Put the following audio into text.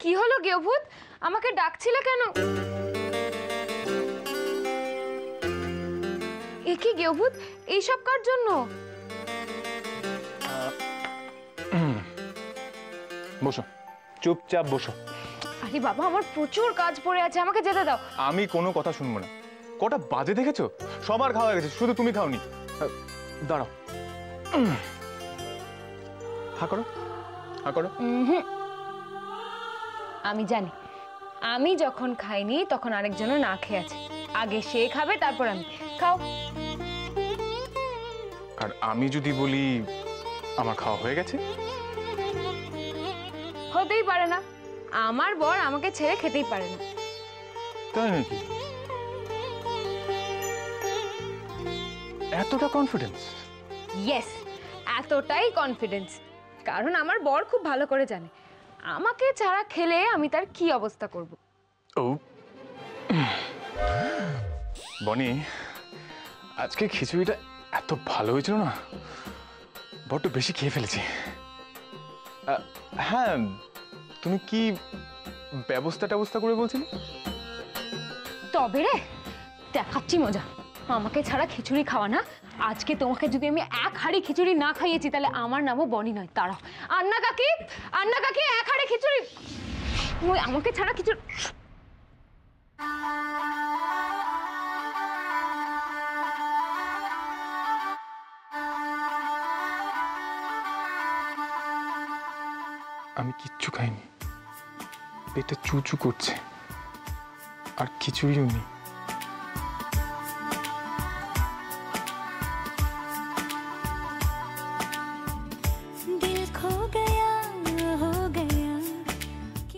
কি হলো গেভূত, আমাকে ডাকছিলে কেন? এ কি গেভূত, এইসব কার জন্য? বসো, চুপচাপ বসো। আরে বাবা, আমার প্রচুর কাজ পড়ে আছে, আমাকে যেতে দাও। আমি কোনো কথা শুনবো না। কটা বাজে দেখেছো? সবার খাওয়া গেছে, শুধু তুমি খাওনি। দাঁড়াও, হা করো, হা করো। আমি জানি, আমি যখন খাইনি তখন আরেকজনও না খেয়ে আছে। আগে সে খাবে, তারপর আমি। খাও। আর আমি যদি বলি আমার খাওয়া হয়ে গেছে? হতেই পারে না, আমার বর আমাকে ছেড়ে খেতেই পারে না। তাই নাকি? এতটা কনফিডেন্স? ইয়েস, এতটাই কনফিডেন্স। কারণ আমার বর খুব ভালো করে জানে আমাকে ছাড়া খেলে আমি তার কি অবস্থা করব। ও বনি, আজকে খিচুড়িটা এত ভালো হয়েছিল না, বড্ড বেশি খেয়ে ফেলেছি। হ্যাঁ, তুমি কি ব্যবস্থা করে বলছিলে? তবে রে, দেখাচ্ছি মজা। আমাকে ছাড়া খিচুড়ি খাওয়া না। আজকে তোমাকে যদি আমি এক হাঁড়ি খিচুড়ি না খাইয়েছি তাহলে আমার নামও বনি নয়। তারা আন্না কাকি, আন্না কাকি, এক হাঁড়ি খিচুড়ি। আমাকে ছাড়া খিচুড়ি। আমি কিচ্ছু খাইনি, পেটে চুচু করছে, আর খিচুড়িও নেই।